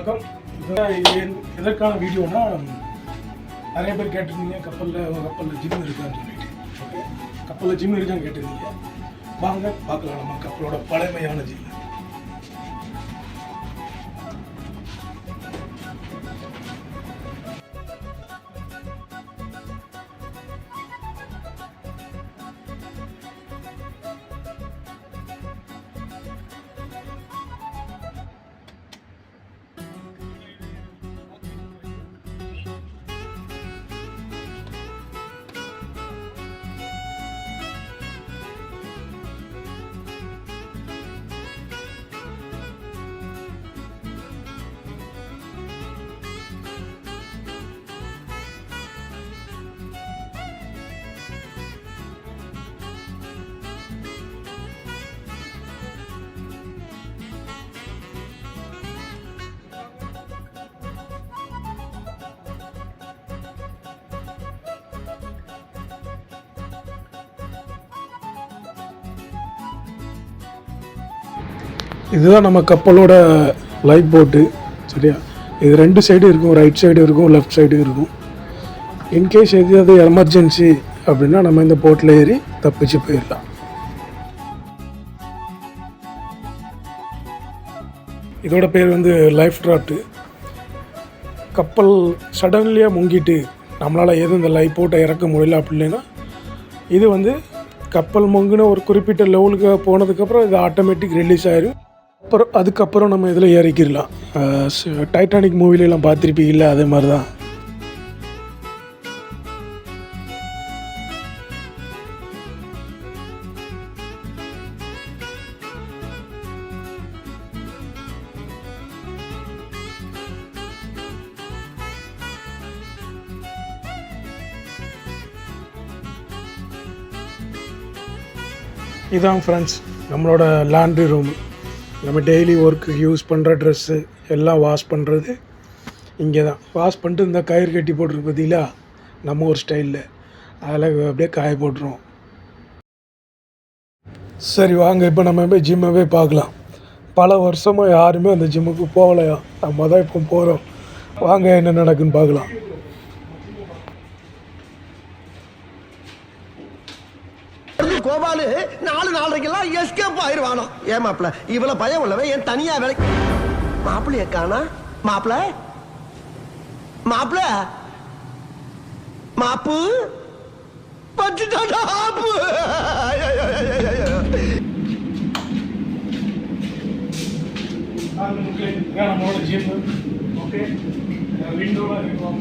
வணக்கம். இது எதற்கான வீடியோனா, நிறைய பேர் கேட்டிருந்தீங்க கப்பலில் ஜிம் இருக்கான்னு சொல்லிட்டு. ஓகே, கப்பலில் ஜிம் இருக்கான்னு கேட்டிருந்தீங்க. வாங்க பார்க்கலாம் நம்ம கப்பலோட பழமையான ஜிம். இதுதான் நம்ம கப்பலோட லைஃப் போட்டு. சரியா, இது ரெண்டு சைடு இருக்கும், ரைட் சைடு இருக்கும், லெஃப்ட் சைடு இருக்கும். இன்கேஸ் எதாவது எமர்ஜென்சி அப்படின்னா நம்ம இந்த போட்டில் ஏறி தப்பிச்சு போயிடலாம். இதோட பேர் வந்து லைஃப் ராஃப்ட்டு. கப்பல் சடன்லியாக முங்கிட்டு நம்மளால் எதுவும் இந்த லைஃப் போட்டை இறக்க முடியல அப்படின்னா, இது வந்து கப்பல் முங்கின ஒரு குறிப்பிட்ட லெவலுக்கு போனதுக்கப்புறம் இது ஆட்டோமேட்டிக் ரிலீஸ் ஆயிடும். அதுக்கப்புறம் நம்ம இதில் ஏறிக்கிடலாம். டைட்டானிக் மூவிலெலாம் பார்த்துருப்பீங்கல்ல, அதே மாதிரி தான். இதான் ஃப்ரெண்ட்ஸ் நம்மளோட லாண்ட்ரி ரூம். நம்ம டெய்லி ஒர்க்கு யூஸ் பண்ணுற ட்ரெஸ்ஸு எல்லாம் வாஷ் பண்ணுறது இங்கே தான். வாஷ் பண்ணிட்டு இந்த கயிறு கட்டி போட்டிருக்கு பார்த்தீங்களா, நம்ம ஒரு ஸ்டைலில் அதில் அப்படியே காய போட்டுருவோம். சரி வாங்க, இப்போ நம்ம போய் ஜிம்மை பார்க்கலாம். பல வருஷமாக யாருமே அந்த ஜிம்முக்கு போகலையா, நம்ம தான் இப்போ போகிறோம். வாங்க என்ன நடக்குன்னு பார்க்கலாம். கோபாலு 4:30 எஸ்கேப் ஆயிருவானோ. ஏன் மாப்பிள்ள இவ்வளவு பயம் உள்ளவன் ஏன் தனியா வேலை? மாப்பிள்ளைய காணா? மாப்பிள்ள மாப்பிள்ள மாப்பு பச்சுட்டாடா ஆப்பு. நம்மளோட ஜிம். ஓகே, விண்டோலாம் இருக்கும்.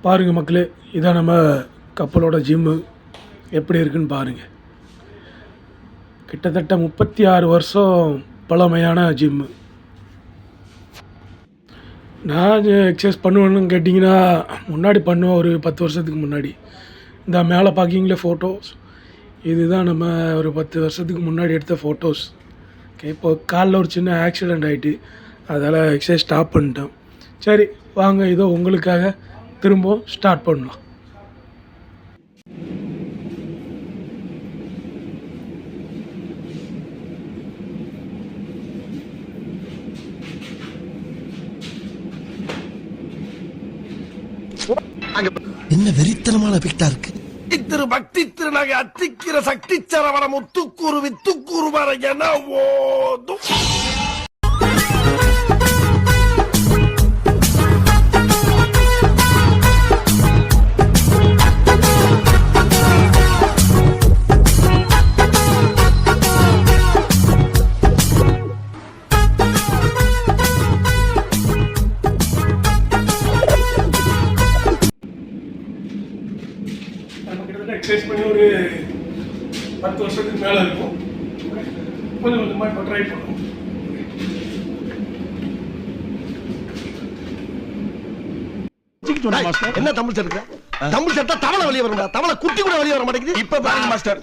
பாருங்கள் மக்களே, இதான் நம்ம கப்பலோட ஜிம்மு. எப்படி இருக்குன்னு பாருங்கள். கிட்டத்தட்ட 36 வருஷம் பழமையான ஜிம்மு. நான் எக்ஸசைஸ் பண்ணுவேன்னு கேட்டிங்கன்னா, முன்னாடி பண்ணுவேன், ஒரு 10 வருஷத்துக்கு முன்னாடி. இந்த மேலே பார்க்கிங்களே ஃபோட்டோஸ், இதுதான் நம்ம ஒரு 10 வருஷத்துக்கு முன்னாடி எடுத்த ஃபோட்டோஸ். ஓகே, இப்போ காலில் ஒரு சின்ன ஆக்சிடெண்ட் ஆகிட்டு அதால் எக்ஸசைஸ் ஸ்டாப் பண்ணிட்டேன். சரி வாங்க, இதோ உங்களுக்காக திரும்ப ஸ்டார்ட் பண்ணலாம். என்ன வெறித்தனமான பிக்டா இருக்கு. திரு பக்தி திருநகை அத்திக்கிற சக்தி சரவண முத்துக்கூறு வித்துக்கூறு வர என ஓதும். எக்ஸசைஸ் பண்ணி ஒரு 10 வருஷத்துக்கு மேலே இருக்கும். கொஞ்சம் கொஞ்சமாக இப்போ ட்ரை பண்ணுவோம். என்ன தமிழ் சேர்க்க? தமிழ் சேர்த்தா தவளை வெளியே வரும். தவளை குட்டி கூட வெளியே வர மாட்டேங்குது. இப்ப பாருங்க மாஸ்டர்.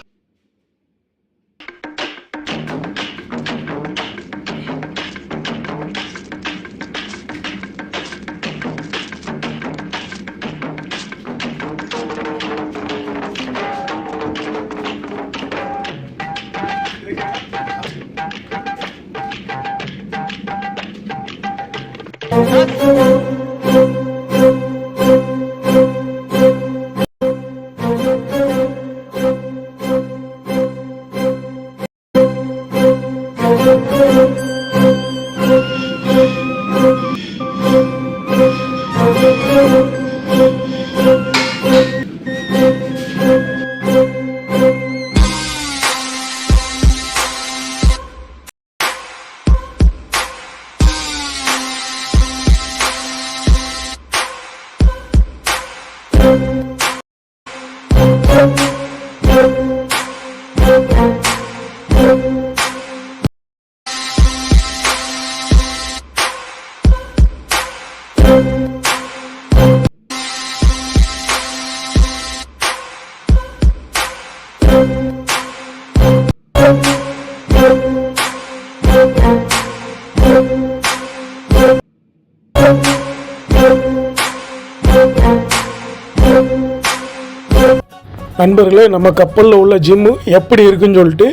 நண்பர்களே, நம்ம கப்பலில் உள்ள ஜிம்மு எப்படி இருக்குன்னு சொல்லிட்டு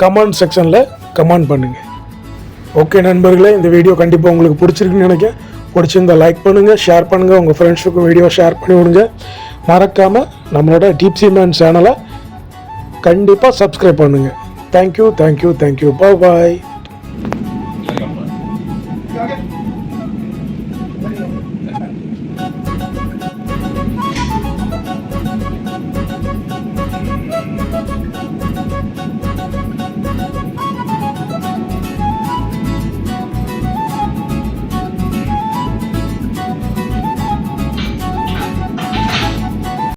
கமெண்ட் செக்ஷனில் கமெண்ட் பண்ணுங்கள். ஓகே நண்பர்களே, இந்த வீடியோ கண்டிப்பாக உங்களுக்கு பிடிச்சிருக்குன்னு நினைக்கிறேன். பிடிச்சிருந்தா லைக் பண்ணுங்கள், ஷேர் பண்ணுங்கள், உங்கள் ஃப்ரெண்ட்ஸுக்கும் வீடியோ ஷேர் பண்ணி விடுங்க. மறக்காமல் நம்மளோட டீப்சி மேன் சேனலை கண்டிப்பாக சப்ஸ்கிரைப் பண்ணுங்கள். தேங்க்யூ. பாய்.